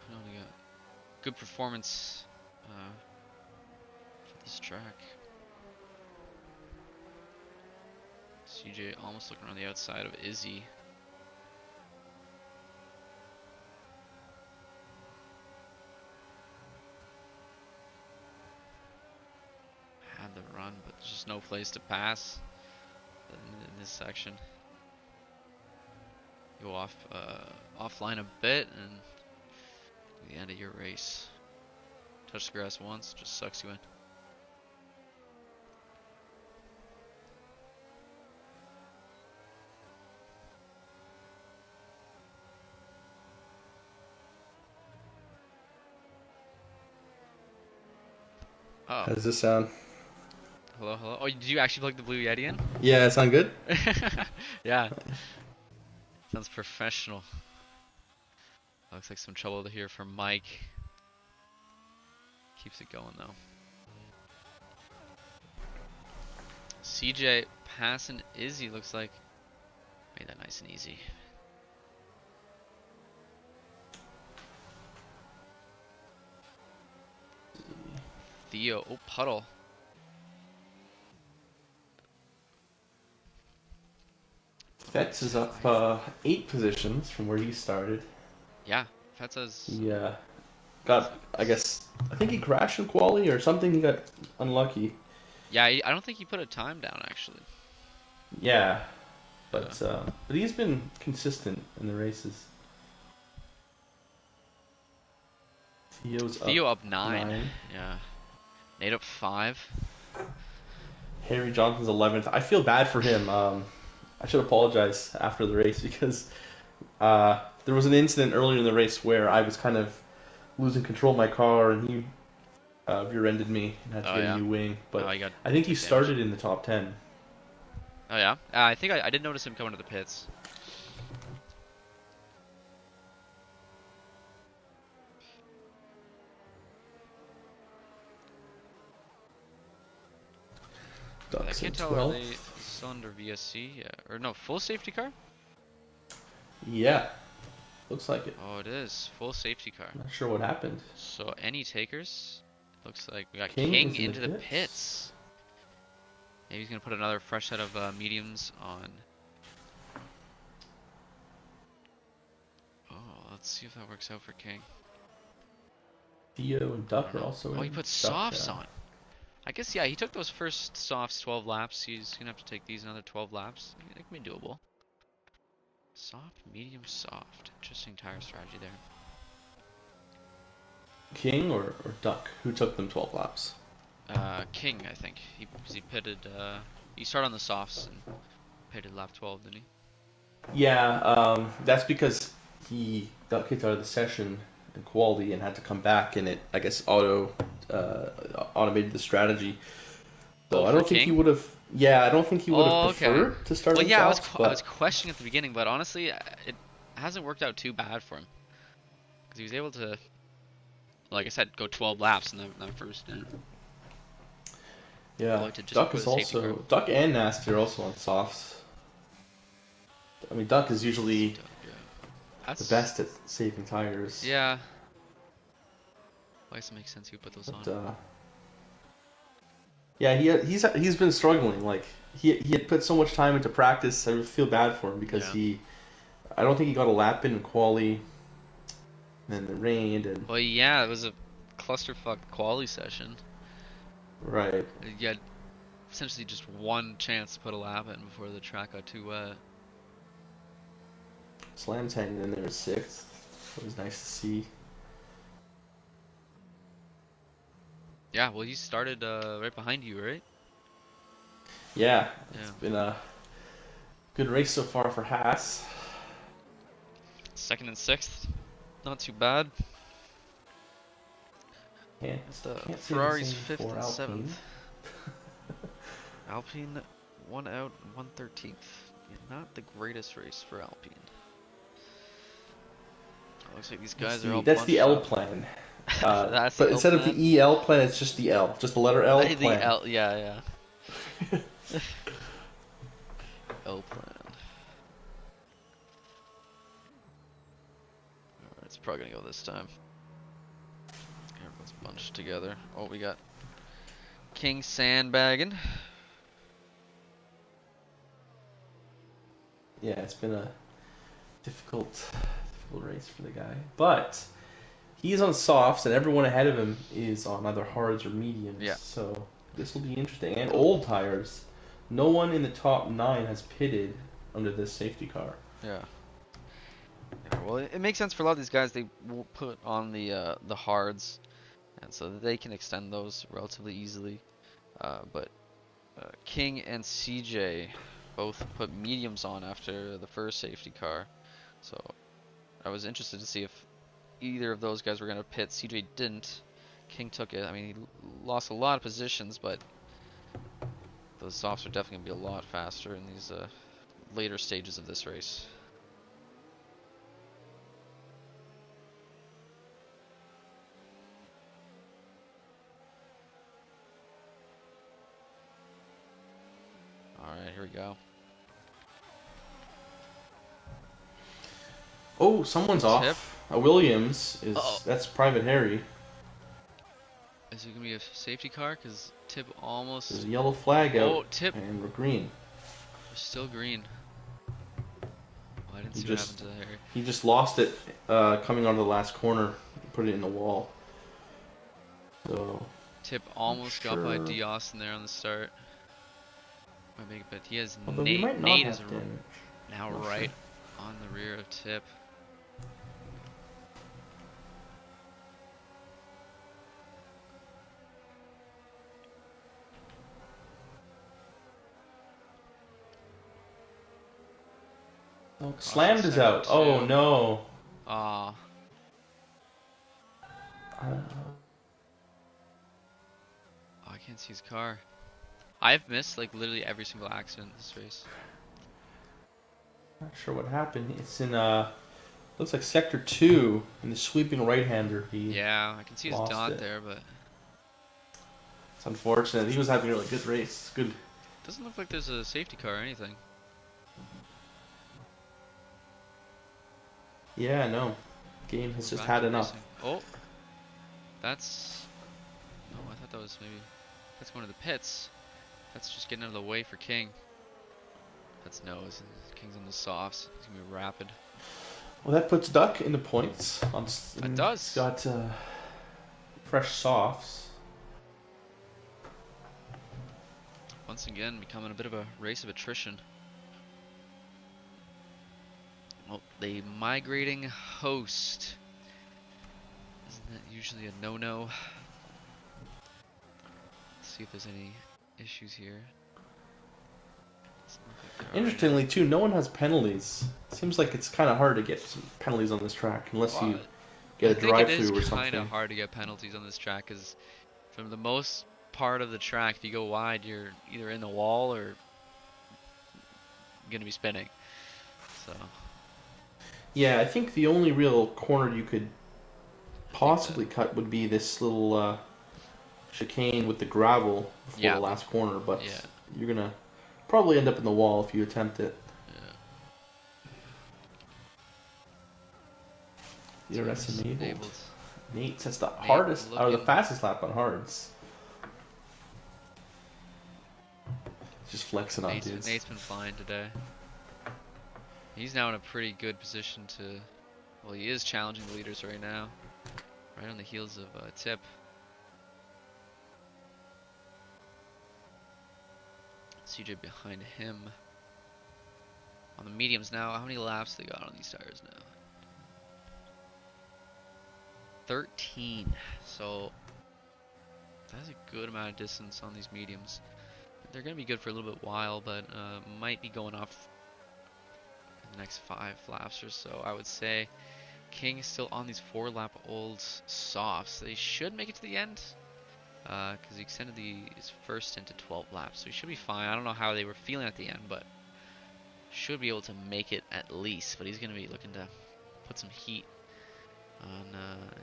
put on a good performance for this track. CJ almost looking on the outside of Izzy. Had the run, but there's just no place to pass in this section. Go offline a bit, and the end of your race. Touch the grass once, just sucks you in. Oh. How does this sound? Hello, hello. Oh, did you actually plug the Blue Yeti in? Yeah, it sound good? Yeah. Sounds professional. Looks like some trouble to hear from Mike. Keeps it going though. CJ passing Izzy looks like. Made that nice and easy. Theo, oh puddle. Fetz is up 8 positions from where he started. Yeah, Fetza's. He got, I think he crashed in quali or something. He got unlucky. Yeah, I don't think he put a time down actually. Yeah, but he's been consistent in the races. Theo up 9. Yeah. Nate up 5. Harry Johnson's 11th. I feel bad for him. I should apologize after the race because there was an incident earlier in the race where I was kind of losing control of my car and he rear-ended me and had to get a new wing. But I think he started in the top 10. Oh yeah? I think I did notice him coming to the pits. I can't tell, are they still under VSC? Yeah. Or no, full safety car? Yeah. Looks like it. Oh, it is. Full safety car. Not sure what happened. So, any takers? Looks like we got King into the pits. Maybe he's going to put another fresh set of mediums on. Oh, let's see if that works out for King. Theo and Duck are also in. Oh, he put softs on. I guess, yeah, he took those first softs 12 laps. He's going to have to take these another 12 laps. It can be doable. Soft, medium, soft. Interesting tire strategy there. King or Duck? Who took them 12 laps? King, I think. He pitted, he started on the softs and pitted lap 12, didn't he? Yeah, that's because he got kicked out of the session in quality and had to come back, and it, I guess, automated the strategy. So I don't think he would have. Yeah, I don't think he would have preferred to start. Well, yeah, I was questioning at the beginning, but honestly, it hasn't worked out too bad for him because he was able to, like I said, go 12 laps in that first. Yeah, Duck is also Duck and Nasty are also on softs. I mean, Duck is usually the best at saving tires. Yeah. I guess it makes sense you put those on. Yeah, he's been struggling. Like he had put so much time into practice. I feel bad for him because I don't think he got a lap in quali. And then it rained and. Well, yeah, it was a clusterfuck quali session. Right. You had essentially just one chance to put a lap in before the track got too wet. Slam's hanging in there at 6th. It was nice to see. Yeah, well, he started right behind you, right? Yeah, it's been a good race so far for Haas. 2nd and 6th, not too bad. Ferrari's 5th and 7th. Alpine 1 out, 113th. Not the greatest race for Alpine. Looks like these guys are all. That's the L plan. But instead of the EL plan, it's just the L, just the letter L plan. The L, yeah. L plan. Alright, it's probably gonna go this time. Everyone's bunched together. Oh, we got King sandbagging. Yeah, it's been a difficult race for the guy, but he's on softs, and everyone ahead of him is on either hards or mediums. Yeah. So this will be interesting. And old tires. No one in the top 9 has pitted under this safety car. Yeah. Well, it makes sense for a lot of these guys. They will put on the hards, and so they can extend those relatively easily. But King and CJ both put mediums on after the first safety car. So I was interested to see if either of those guys were going to pit. CJ didn't. King took it. I mean, he lost a lot of positions, but those softs are definitely going to be a lot faster in these later stages of this race. here we go. Oh, someone's Tip. off. Williams is. Uh-oh. That's Private Harry. Is it gonna be a safety car? Cause Tip There's almost. a yellow flag out. Oh, Tip. And we're green. We're still green. Oh, I didn't He see what happened to Harry. He just lost it coming onto the last corner. Put it in the wall. So. Tip almost got by Sure. D. Austin there on the start. Might make it, but he has Although we Nate. might not Nate have is damage. now Not right sure. on the rear of Tip. Oh, Slammed is out. Oh no. Aw. Uh, Oh, I can't see his car. I've missed like literally every single accident in this race. Not sure what happened. It's in looks like sector 2 in the sweeping right-hander. Yeah, I can see his lost dot it. there, but It's unfortunate. He was having a really good race. Good. doesn't look like there's a safety car or anything. Yeah, no. Game has We're just back had to enough. racing. Oh, that's. No, I thought that was maybe. That's going to the pits. That's just getting out of the way for King. That's no. King's on the softs. He's gonna be rapid. Well, that puts Duck in the points. It does. He's got fresh softs. Once again, becoming a bit of a race of attrition. Well, the migrating host. Isn't that usually a no-no? Let's see if there's any issues here. Doesn't look like there are any. Interestingly, too, no one has penalties. Seems like it's kind of hard to get some penalties on this track unless you get a I think it drive-through or is kind something. of hard to get penalties on this track because from the most part of the track, if you go wide, you're either in the wall or going to be spinning. So. Yeah, I think the only real corner you could possibly cut would be this little chicane with the gravel before the last corner, but you're gonna probably end up in the wall if you attempt it. Yeah. DRS enabled. Nate sets the Nate hardest or the fastest lap on hards. Just flexing on dudes. Nate's been flying today. He's now in a pretty good position to. Well, he is challenging the leaders right now, right on the heels of Tip. CJ behind him. On the mediums now, how many laps they got on these tires now? 13. So that's a good amount of distance on these mediums. They're going to be good for a little bit while, but might be going off in the next 5 laps or so. I would say King is still on these 4-lap old softs. They should make it to the end because he extended his first stint to 12 laps, so he should be fine. I don't know how they were feeling at the end, but should be able to make it at least. But he's going to be looking to put some heat on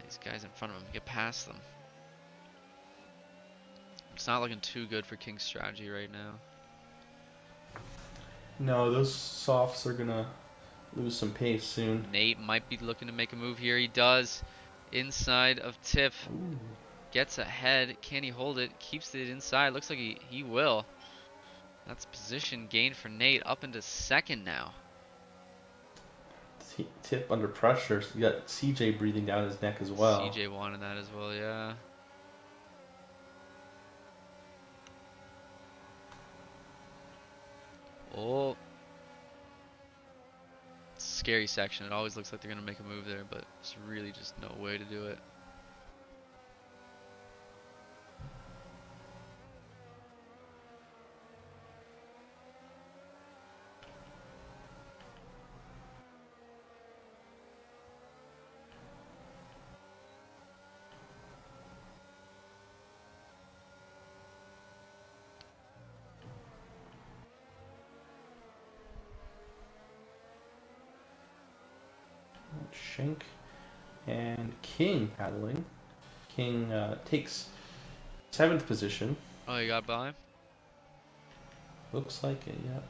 these guys in front of him, get past them. It's not looking too good for King's strategy right now. No, those softs are gonna lose some pace soon. Nate might be looking to make a move here. He does. Inside of Tip. Ooh. Gets ahead. Can he hold it? Keeps it inside. Looks like he will. That's position gained for Nate up into second now. Tip under pressure. So you got CJ breathing down his neck as well. CJ wanted that as well, yeah. Oh. Scary section. It always looks like they're going to make a move there, but there's really just no way to do it. Schenk and King paddling. King takes 7th position. Oh, you got by? Looks like it, yeah.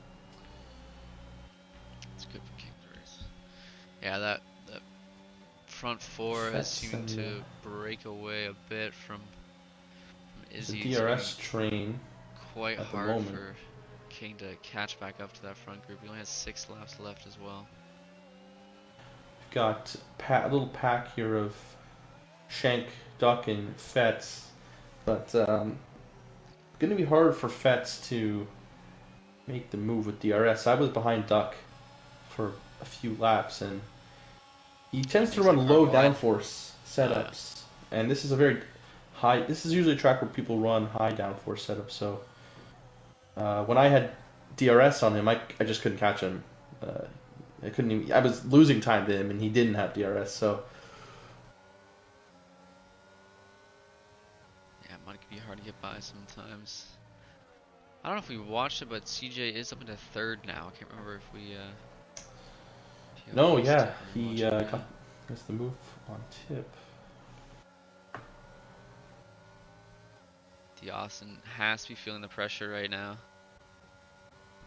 It's good for King's race. Yeah, that front four has Fet's seemed and, to break away a bit from It's a Izzy. It's gonna be DRS train quite at the hard moment. for King to catch back up to that front group. He only has 6 laps left as well. We've got a little pack here of Shank, Duck, and Fetz, but going to be hard for Fetz to make the move with DRS. I was behind Duck for a few laps, and he tends to Makes that run car low wide. downforce setups, and this is a very high. This is usually a track where people run high downforce setups. So when I had DRS on him, I just couldn't catch him. I couldn't even. I was losing time to him, and he didn't have DRS. So Yeah, it might be hard to get by sometimes. I don't know if we watched it, but CJ is up into 3rd now. I can't remember if we. no, yeah, we he watched it. gets the move on tip. Austin has to be feeling the pressure right now.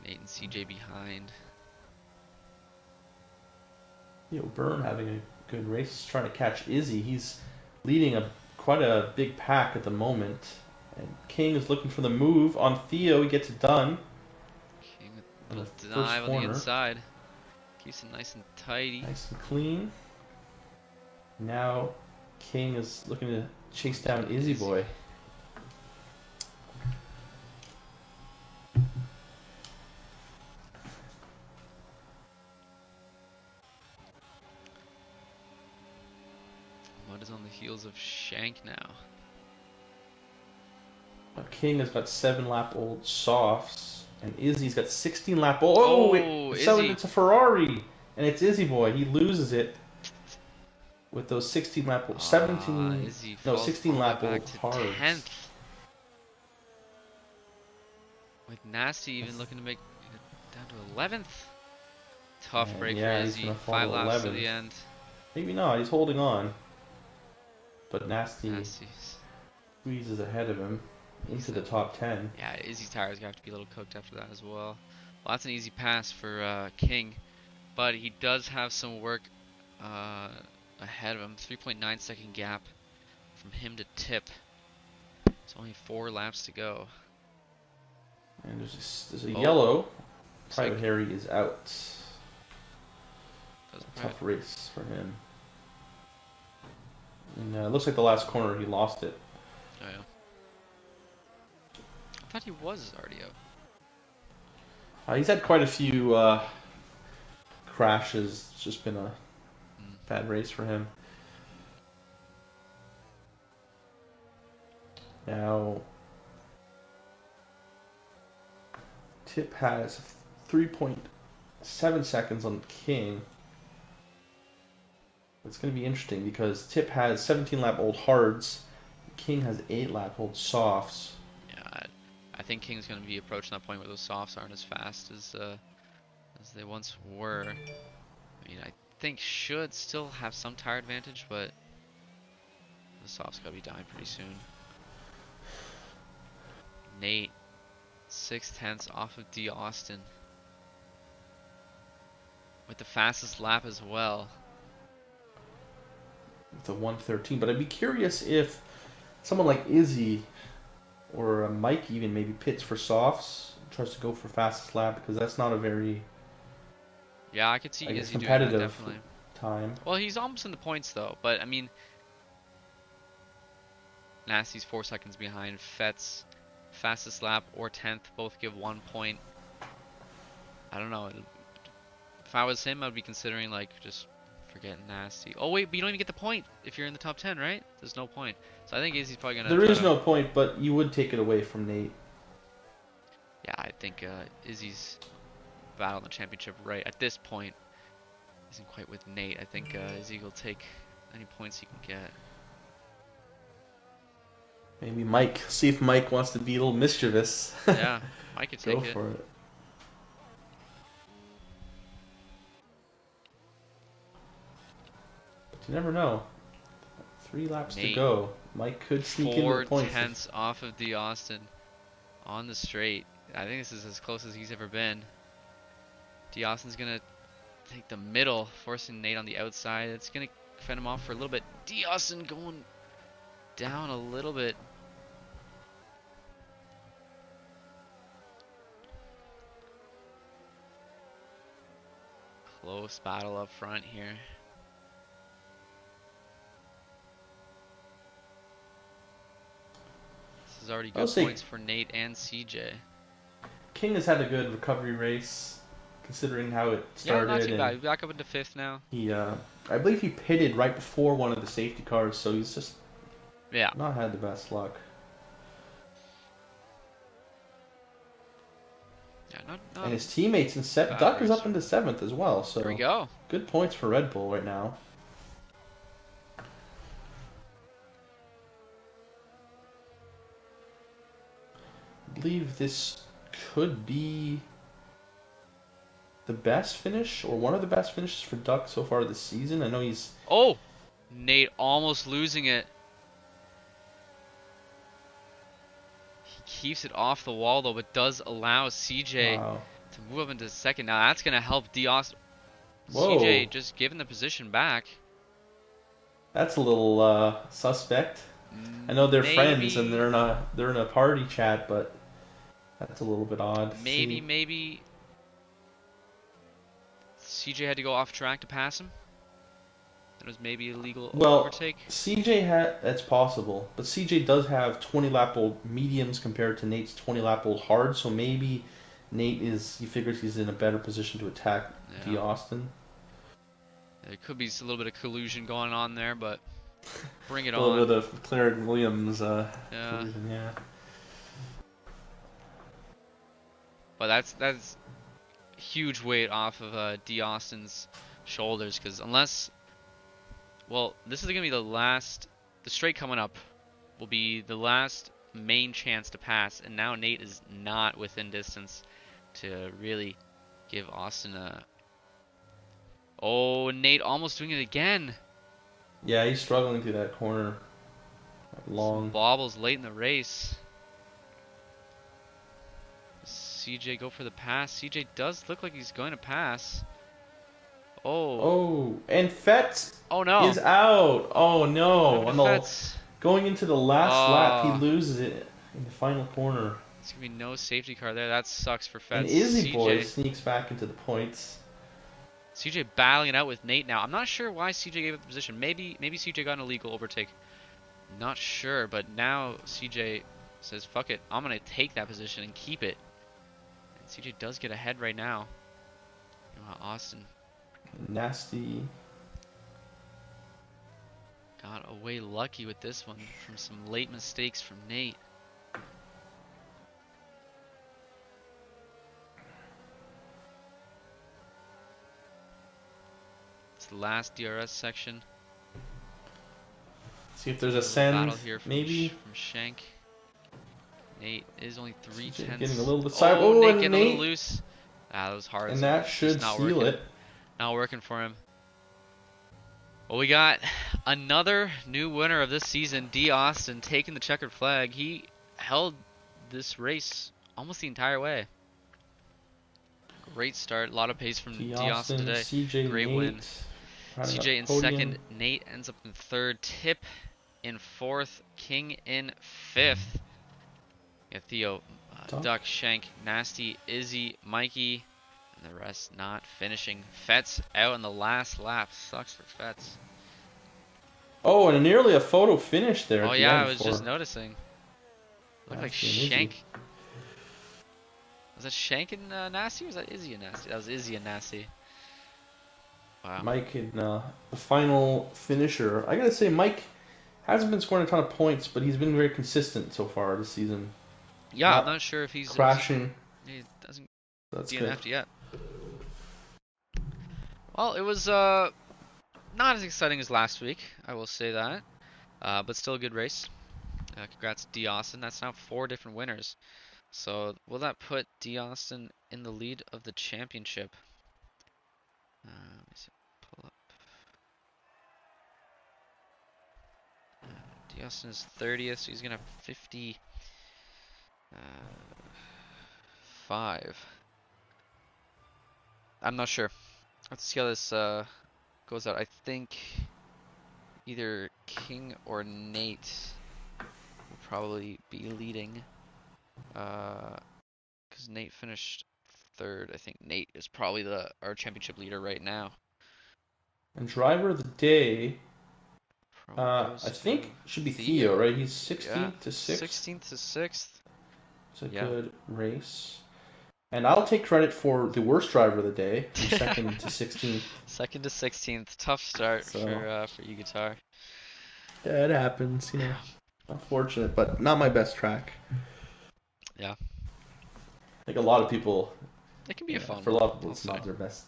Nate and CJ behind. Byrne having a good race, trying to catch Izzy. He's leading quite a big pack at the moment. And King is looking for the move on Theo. He gets it done. King with a On little the dive first on the corner. inside. Keeps it nice and tidy. Nice and clean. Now King is looking to chase down Izzy Boy. Mud is on the heels of Shank now. King has got 7-lap-old softs, and Izzy's got 16-lap-old. Oh, Izzy. It's a Ferrari, and it's Izzy Boy. He loses it with those 16-lap-old, 16-lap-old hards. 10th. With Nasty even looking to make it down to 11th. Tough break for Izzy. 5 laps to the end. Maybe not. He's holding on, but Nasty Nasty's. squeezes ahead of him into the top 10. Yeah, Izzy's tires gonna have to be a little cooked after that as well. Well, that's an easy pass for King, but he does have some work ahead of him. 3.9 second gap from him to tip. It's only 4 laps to go. And there's a yellow. Private like, Harry is out. Tough right. race for him. And it looks like the last corner he lost it. Oh yeah. I thought he was already out. He's had quite a few crashes. It's just been a bad race for him. Now, Tip has 3.7 seconds on King. It's going to be interesting because Tip has 17-lap-old hards. King has 8-lap-old softs. Yeah, I think King's going to be approaching that point where those softs aren't as fast as they once were. I mean, I think should still have some tire advantage, but the softs got to be dying pretty soon. Nate, 6/10 off of D. Austin. With the fastest lap as well. The 1:13, but I'd be curious if someone like Izzy or Mike even maybe pits for softs, tries to go for fastest lap, because that's not a very I could see Izzy competitive doing that, definitely. Time. Well, he's almost in the points though, but I mean, Nasty's 4 seconds behind. Fet's fastest lap or 10th both give 1 point. I don't know. If I was him, I'd be considering like just forgetting Nasty. Oh wait, but you don't even get the point if you're in the top 10, right? There's no point. So I think Izzy's probably gonna. There is no point, but you would take it away from Nate. Yeah, I think Izzy's battle in the championship right at this point isn't quite with Nate. I think Izzy will take any points he can get. Maybe Mike. See if Mike wants to be a little mischievous. Yeah, Mike could take Go for it. But you never know. 3 laps to go. Mike could sneak into the points. 4/10 off of D. Austin on the straight. I think this is as close as he's ever been. D'Austin's gonna take the middle, forcing Nate on the outside. It's gonna fend him off for a little bit. D'Austin going down a little bit. Close battle up front here. This is already good points for Nate and CJ. King has had a good recovery race, considering how it started. Yeah, not too bad. He's back up into 5th now. He, I believe he pitted right before one of the safety cars, so he's just not had the best luck. Yeah, not and his teammates in Ducker's up into 7th as well. So there we go. Good points for Red Bull right now. I believe this could be the best finish, or one of the best finishes for Duck so far this season. I know he's... Oh! Nate almost losing it. He keeps it off the wall, though, but does allow CJ to move up into 2nd. Now, that's going to help D'Austin. CJ just giving the position back. That's a little suspect. I know they're friends and they're in a party chat, but that's a little bit odd. Maybe CJ had to go off track to pass him. It was maybe a legal overtake. CJ that's possible, but CJ does have 20 lap old mediums compared to Nate's 20 lap old hard, so maybe Nate he figures he's in a better position to attack D'Austin. There could be a little bit of collusion going on there, but bring it on. A little bit of Clarence Williams collusion, yeah. But that's huge weight off of D'Austin's shoulders, because unless, well, this is going to be the straight coming up will be the last main chance to pass, and now Nate is not within distance to really give Austin a... Oh, Nate almost doing it again. Yeah, he's struggling through that corner. Long. Some bobbles late in the race. CJ go for the pass. CJ does look like he's going to pass. Oh, and Fetz is out. Oh no. Going into the last lap, he Oh. loses it in the final corner. There's going to be no safety car there. That sucks for Fetz. And Izzy Boy sneaks back into the points. CJ battling it out with Nate now. I'm not sure why CJ gave up the position. Maybe CJ got an illegal overtake. Not sure, but now CJ says, fuck it. I'm going to take that position and keep it. And CJ does get ahead right now. Austin. Nasty. Got away lucky with this one from some late mistakes from Nate. It's the last DRS section. See if there's a send. Battle here from maybe from Shank. Nate is only 3/10. Getting a little beside. Nate getting a little loose. That was hard. And that should seal it. Not working for him. Well, we got another new winner of this season, D'Austin, taking the checkered flag. He held this race almost the entire way. Great start. A lot of pace from D'Austin today. CJ, Great Nate, win. CJ in podium. 2nd. Nate ends up in 3rd. Tip in 4th. King in 5th. Yeah, Theo, Duck, Shank, Nasty, Izzy, Mikey, and the rest not finishing. Fetz out in the last lap. Sucks for Fetz. Oh, and nearly a photo finish there. Oh yeah, I was just noticing. Looked like Shank. Was that Shank and Nasty, or was that Izzy and Nasty? That was Izzy and Nasty. Wow. Mike in the final finisher. I gotta say, Mike hasn't been scoring a ton of points, but he's been very consistent so far this season. Yeah, I'm not sure if he's crashing. He doesn't That's DNF'd yet. Well, it was not as exciting as last week, I will say that, but still a good race. Congrats to D'Austin. That's now 4 different winners. So will that put D'Austin in the lead of the championship? Let me see, pull up. D'Austin is 30th, so he's gonna have 50. 5. I'm not sure. Let's see how this goes out. I think either King or Nate will probably be leading. Because Nate finished 3rd. I think Nate is probably our championship leader right now. And driver of the day, Probably I goes think to should be Theo, right? He's Yeah, 16th to 6th. 16th to 6th. It's a Yeah. good race. And I'll take credit for the worst driver of the day, from 2nd to 16th. 2nd to 16th. Tough start So for you, Guitar. yeah, it happens, you know. Unfortunate, but not my best track. Yeah. I think a lot of people, It can be a fun for a one, lot of people, I'll it's say. not their best.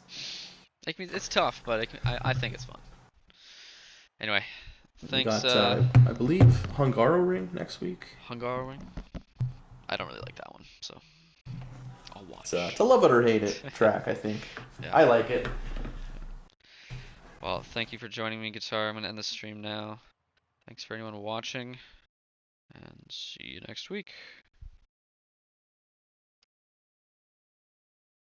It's tough, but I think it's fun. Anyway, We thanks, got, I believe, Hungaroring next week. Hungaroring. I don't really like that one, so I'll watch. It's a love it or hate it track, I think. Yeah. I like it. Well, thank you for joining me, Guitar. I'm gonna end the stream now. Thanks for anyone watching, and see you next week.